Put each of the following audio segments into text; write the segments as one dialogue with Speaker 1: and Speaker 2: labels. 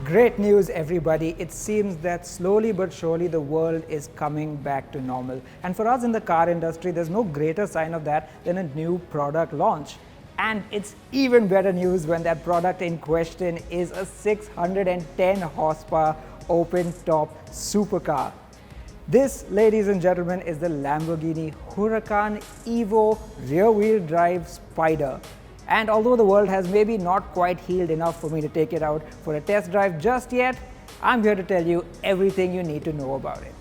Speaker 1: Great news, everybody. It seems that slowly but surely the world is coming back to normal. And for us in the car industry, there's no greater sign of that than a new product launch. And it's even better news when that product in question is a 610 horsepower open-top supercar. This, ladies and gentlemen, is the Lamborghini Huracan Evo rear-wheel drive Spyder. And although the world has maybe not quite healed enough for me to take it out for a test drive just yet, I'm here to tell you everything you need to know about it.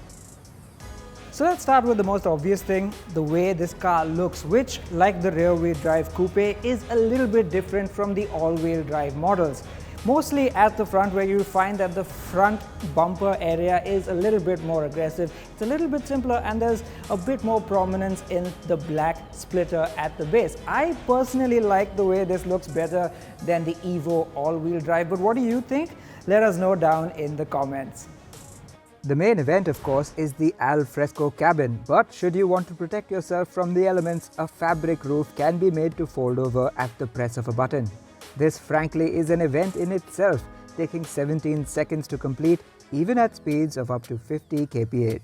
Speaker 1: So let's start with the most obvious thing, the way this car looks, which, like the rear-wheel drive coupe, is a little bit different from the all-wheel drive models. Mostly at the front, where you find that the front bumper area is a little bit more aggressive. It's a little bit simpler and there's a bit more prominence in the black splitter at the base. I personally like the way this looks better than the Evo all-wheel drive, but what do you think? Let us know down in the comments. The main event, of course, is the Alfresco Cabin, but should you want to protect yourself from the elements, a fabric roof can be made to fold over at the press of a button. This frankly is an event in itself, taking 17 seconds to complete, even at speeds of up to 50 kph.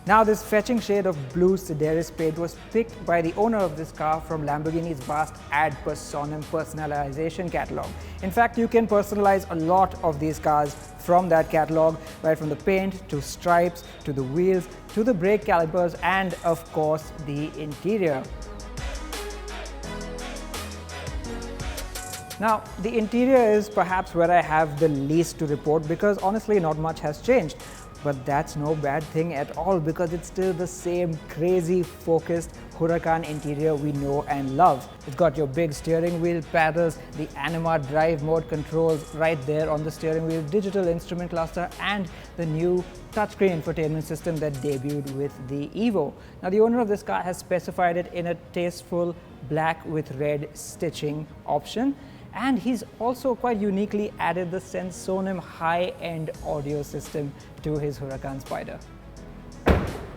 Speaker 1: Now, this fetching shade of blue Sideris paint was picked by the owner of this car from Lamborghini's vast ad personam personalization catalog. In fact, you can personalize a lot of these cars from that catalog, right from the paint to stripes to the wheels to the brake calipers and, of course, the interior. Now, the interior is perhaps where I have the least to report because honestly not much has changed. But that's no bad thing at all because it's still the same crazy focused Huracan interior we know and love. It's got your big steering wheel paddles, the Anima drive mode controls right there on the steering wheel, digital instrument cluster and the new touchscreen infotainment system that debuted with the Evo. Now, the owner of this car has specified it in a tasteful black with red stitching option. And he's also quite uniquely added the Sensonum high-end audio system to his Huracan Spyder.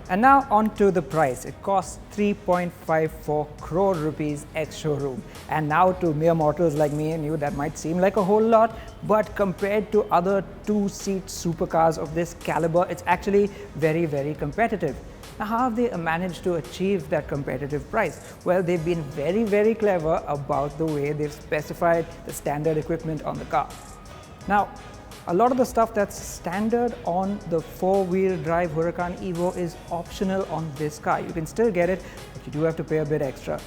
Speaker 1: And now on to the price. It costs 3.54 crore rupees ex-showroom. And now to mere mortals like me and you, that might seem like a whole lot, but compared to other two-seat supercars of this caliber, it's actually very, very competitive. Now, how have they managed to achieve that competitive price? Well, they've been very, very clever about the way they've specified the standard equipment on the car. Now, a lot of the stuff that's standard on the four-wheel drive Huracan Evo is optional on this car. You can still get it, but you do have to pay a bit extra.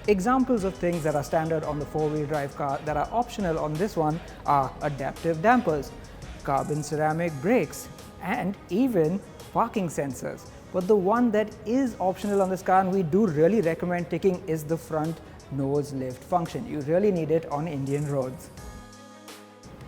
Speaker 1: Examples of things that are standard on the four-wheel drive car that are optional on this one are adaptive dampers, carbon ceramic brakes, and even parking sensors. But the one that is optional on this car and we do really recommend taking is the front nose lift function. You really need it on Indian roads.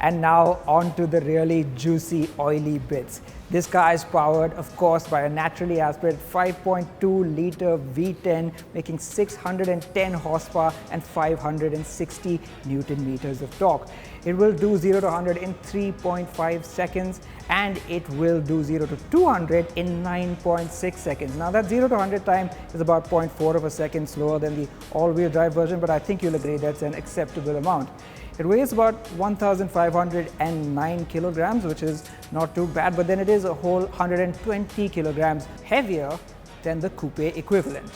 Speaker 1: And now on to the really juicy, oily bits. This car is powered, of course, by a naturally aspirated 5.2-liter V10, making 610 horsepower and 560 Newton meters of torque. It will do 0 to 100 in 3.5 seconds and it will do 0 to 200 in 9.6 seconds. Now, that 0 to 100 time is about 0.4 of a second slower than the all-wheel drive version, but I think you'll agree that's an acceptable amount. It weighs about 1,509 kilograms, which is not too bad, but then it is a whole 120 kilograms heavier than the coupe equivalent.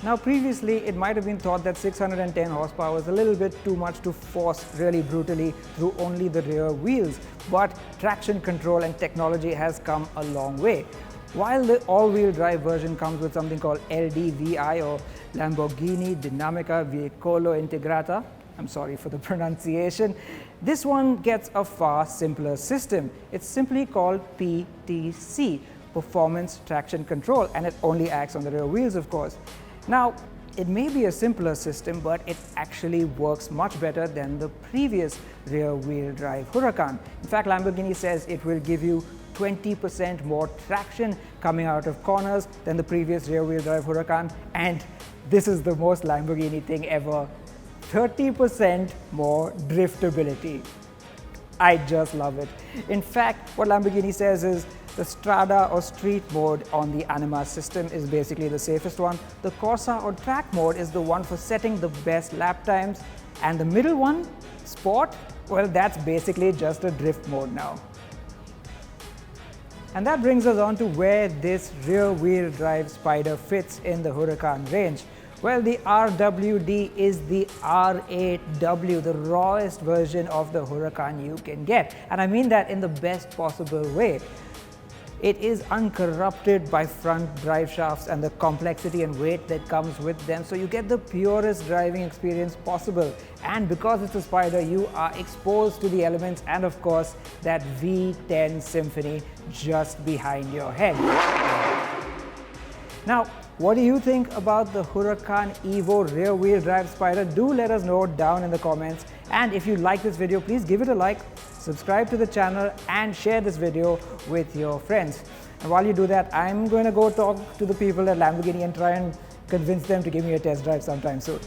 Speaker 1: Now, previously, it might have been thought that 610 horsepower was a little bit too much to force really brutally through only the rear wheels, but traction control and technology has come a long way. While the all-wheel drive version comes with something called LDVI or Lamborghini Dinamica Veicolo Integrata, I'm sorry for the pronunciation, this one gets a far simpler system. It's simply called PTC, Performance Traction Control, and it only acts on the rear wheels, of course. Now, it may be a simpler system, but it actually works much better than the previous rear-wheel drive Huracan. In fact, Lamborghini says it will give you 20% more traction coming out of corners than the previous rear-wheel drive Huracan, and this is the most Lamborghini thing ever. 30% more driftability. I just love it. In fact, what Lamborghini says is the Strada or Street mode on the Anima system is basically the safest one. The Corsa or Track mode is the one for setting the best lap times. And the middle one, Sport, Well, that's basically just a drift mode now. And that brings us on to where this rear-wheel drive Spyder fits in the Huracan range. Well, the RWD is the R8W, the rawest version of the Huracan you can get. And I mean that in the best possible way. It is uncorrupted by front drive shafts and the complexity and weight that comes with them, so you get the purest driving experience possible. And because it's a Spyder, you are exposed to the elements and of course that V10 symphony just behind your head. Now, what do you think about the Huracan Evo rear-wheel drive Spyder? Do let us know down in the comments. And if you like this video, please give it a like, subscribe to the channel and share this video with your friends. And while you do that, I'm going to go talk to the people at Lamborghini and try and convince them to give me a test drive sometime soon.